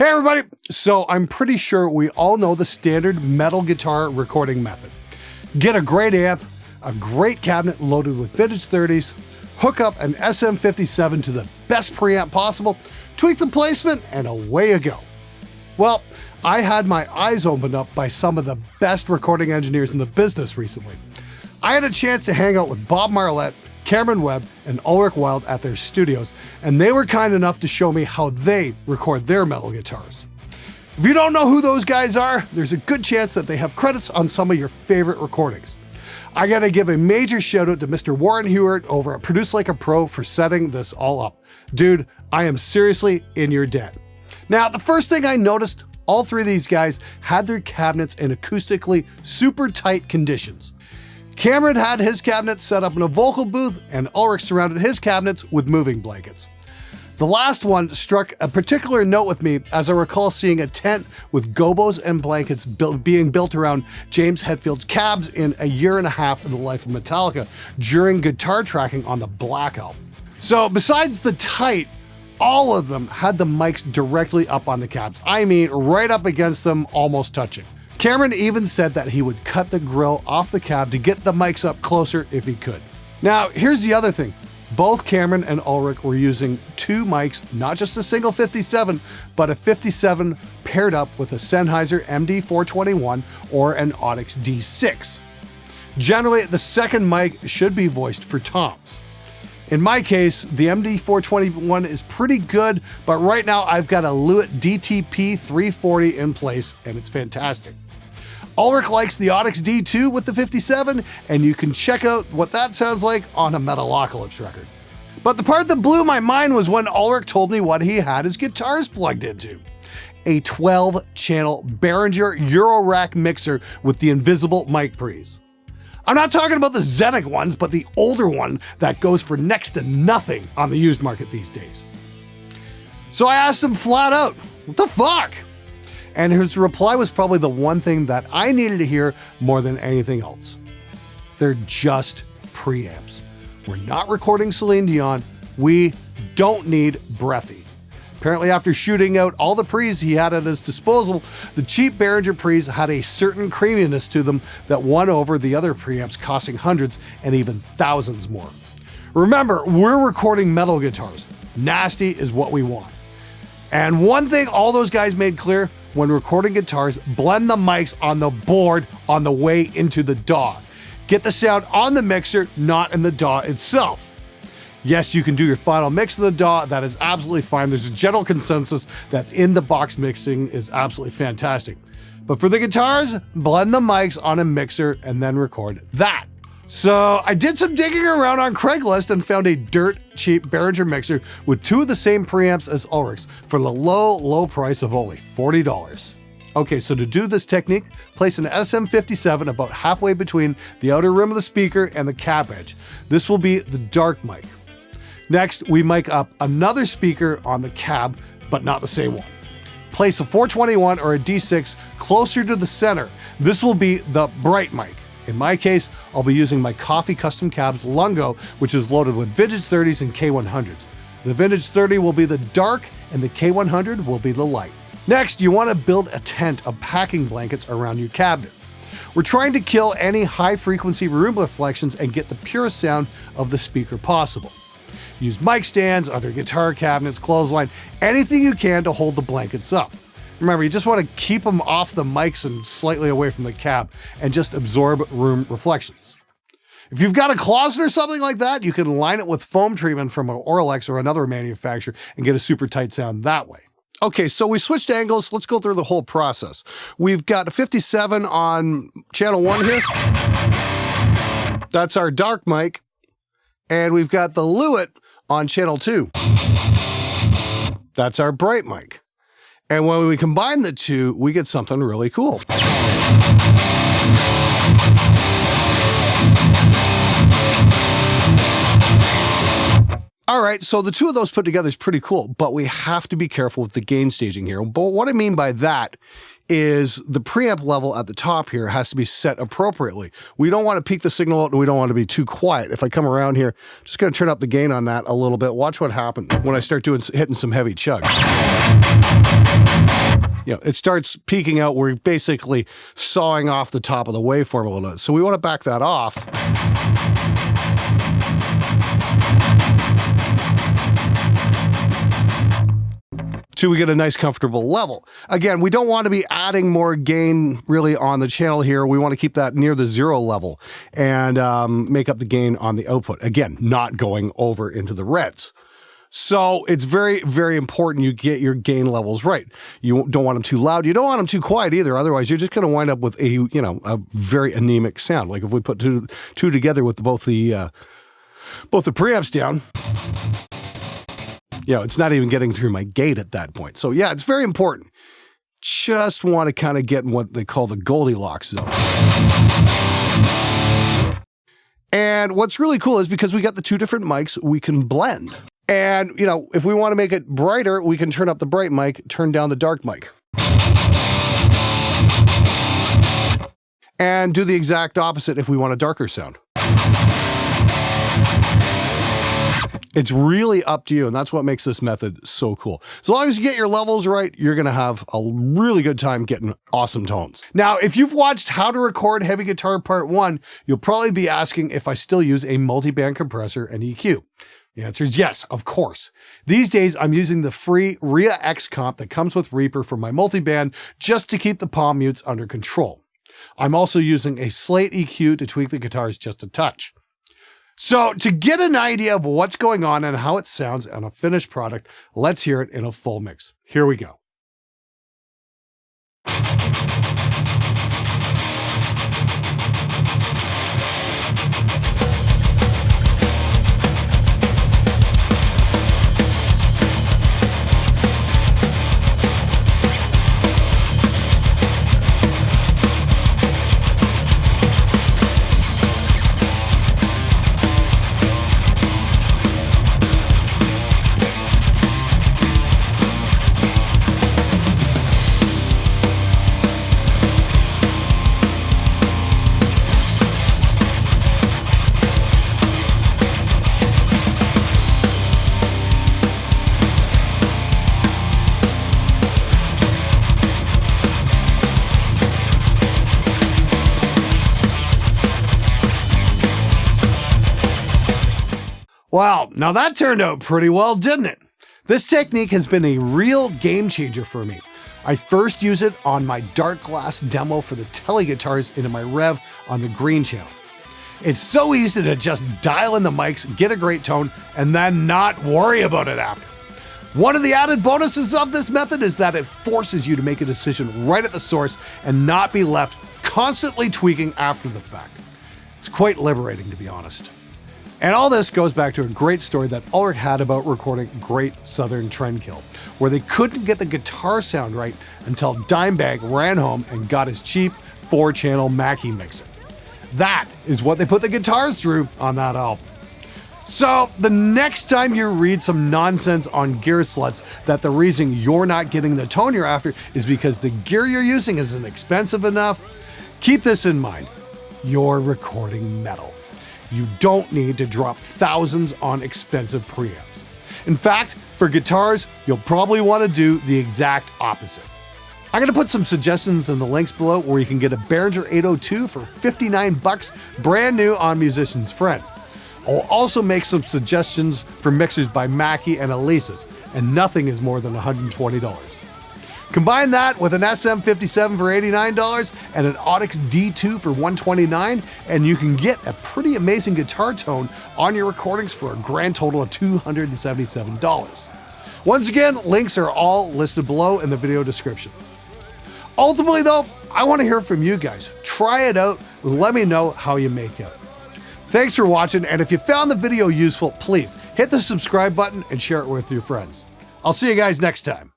Hey everybody! So I'm pretty sure we all know the standard metal guitar recording method. Get a great amp, a great cabinet loaded with vintage 30s, hook up an SM57 to the best preamp possible, tweak the placement, and away you go. Well, I had my eyes opened up by some of the best recording engineers in the business recently. I had a chance to hang out with Bob Marlette, Cameron Webb, and Ulrich Wild at their studios, and they were kind enough to show me how they record their metal guitars. If you don't know who those guys are, there's a good chance that they have credits on some of your favorite recordings. I gotta give a major shout out to Mr. Warren Hewart over at Produce Like a Pro for setting this all up. Dude, I am seriously in your debt. Now, the first thing I noticed, all three of these guys had their cabinets in acoustically super tight conditions. Cameron had his cabinet set up in a vocal booth, and Ulrich surrounded his cabinets with moving blankets. The last one struck a particular note with me, as I recall seeing a tent with gobos and blankets being built around James Hetfield's cabs in A Year and a Half in the Life of Metallica during guitar tracking on the Black album. So besides the tight, all of them had the mics directly up on the cabs. I mean, right up against them, almost touching. Cameron even said that he would cut the grill off the cab to get the mics up closer if he could. Now, here's the other thing. Both Cameron and Ulrich were using two mics, not just a single 57, but a 57 paired up with a Sennheiser MD421 or an Audix D6. Generally, the second mic should be voiced for toms. In my case, the MD421 is pretty good, but right now I've got a Lewitt DTP 340 in place, and it's fantastic. Ulrich likes the Audix D2 with the 57, and you can check out what that sounds like on a Metalocalypse record. But the part that blew my mind was when Ulrich told me what he had his guitars plugged into. A 12-channel Behringer Eurorack mixer with the invisible mic pre's. I'm not talking about the Zenic ones, but the older one that goes for next to nothing on the used market these days. So I asked him flat out, what the fuck? And his reply was probably the one thing that I needed to hear more than anything else. They're just preamps. We're not recording Celine Dion. We don't need Breathy. Apparently, after shooting out all the pre's he had at his disposal, the cheap Behringer pre's had a certain creaminess to them that won over the other preamps costing hundreds and even thousands more. Remember, we're recording metal guitars. Nasty is what we want. And one thing all those guys made clear, when recording guitars, blend the mics on the board on the way into the DAW. Get the sound on the mixer, not in the DAW itself. Yes, you can do your final mix in the DAW, that is absolutely fine. There's a general consensus that in-the-box mixing is absolutely fantastic. But for the guitars, blend the mics on a mixer and then record that. So I did some digging around on Craigslist and found a dirt cheap Behringer mixer with two of the same preamps as Ulrich's for the low price of only $40. Okay, so to do this technique, place an SM57 about halfway between the outer rim of the speaker and the cab edge. This will be the dark mic. Next, we mic up another speaker on the cab, but not the same one. Place a 421 or a D6 closer to the center. This will be the bright mic. In my case, I'll be using my Coffee Custom Cabs Lungo, which is loaded with vintage 30s and K100s. The vintage 30 will be the dark and the K100 will be the light. Next, you want to build a tent of packing blankets around your cabinet. We're trying to kill any high frequency room reflections and get the purest sound of the speaker possible. Use mic stands, other guitar cabinets, clothesline, anything you can to hold the blankets up. Remember, you just want to keep them off the mics and slightly away from the cab and just absorb room reflections. If you've got a closet or something like that, you can line it with foam treatment from an Oralex or another manufacturer and get a super tight sound that way. Okay, so we switched angles. Let's go through the whole process. We've got a 57 on channel 1 here. That's our dark mic. And we've got the Lewitt on channel 2. That's our bright mic. And when we combine the two, we get something really cool. All right, so the two of those put together is pretty cool, but we have to be careful with the gain staging here. But what I mean by that is the preamp level at the top here has to be set appropriately. We don't want to peak the signal out and we don't want to be too quiet. If I come around here, just going to turn up the gain on that a little bit. Watch what happens when I start hitting some heavy chug. it starts peaking out. We're basically sawing off the top of the waveform a little bit. So we want to back that off. So we get a nice comfortable level. Again, we don't want to be adding more gain really on the channel here. We want to keep that near the 0 level and make up the gain on the output. Again, not going over into the reds. So it's very, very important you get your gain levels right. You don't want them too loud. You don't want them too quiet either. Otherwise, you're just going to wind up with a very anemic sound. Like if we put two together with both the preamps down, it's not even getting through my gate at that point. So yeah, it's very important. Just want to kind of get in what they call the Goldilocks zone. And what's really cool is because we got the 2 different mics, we can blend. And, if we want to make it brighter, we can turn up the bright mic, turn down the dark mic. And do the exact opposite if we want a darker sound. It's really up to you, and that's what makes this method so cool. As long as you get your levels right, you're going to have a really good time getting awesome tones. Now, if you've watched How to Record Heavy Guitar Part 1, you'll probably be asking if I still use a multi-band compressor and EQ. The answer is yes, of course. These days, I'm using the free RIA X comp that comes with Reaper for my multiband just to keep the palm mutes under control. I'm also using a Slate EQ to tweak the guitars just a touch. So to get an idea of what's going on and how it sounds on a finished product, let's hear it in a full mix. Here we go. Wow, now that turned out pretty well, didn't it? This technique has been a real game changer for me. I first used it on my dark glass demo for the tele guitars into my rev on the green channel. It's so easy to just dial in the mics, get a great tone, and then not worry about it after. One of the added bonuses of this method is that it forces you to make a decision right at the source and not be left constantly tweaking after the fact. It's quite liberating, to be honest. And all this goes back to a great story that Ulrich had about recording Great Southern Trendkill, where they couldn't get the guitar sound right until Dimebag ran home and got his cheap 4-channel Mackie mixer. That is what they put the guitars through on that album. So the next time you read some nonsense on gear sluts that the reason you're not getting the tone you're after is because the gear you're using isn't expensive enough, keep this in mind. You're recording metal. You don't need to drop thousands on expensive preamps. In fact, for guitars, you'll probably want to do the exact opposite. I'm going to put some suggestions in the links below where you can get a Behringer 802 for $59 brand new on Musician's Friend. I'll also make some suggestions for mixers by Mackie and Alesis, and nothing is more than $120. Combine that with an SM57 for $89 and an Audix D2 for $129, and you can get a pretty amazing guitar tone on your recordings for a grand total of $277. Once again, links are all listed below in the video description. Ultimately though, I want to hear from you guys. Try it out and let me know how you make it. Thanks for watching, and if you found the video useful, please hit the subscribe button and share it with your friends. I'll see you guys next time.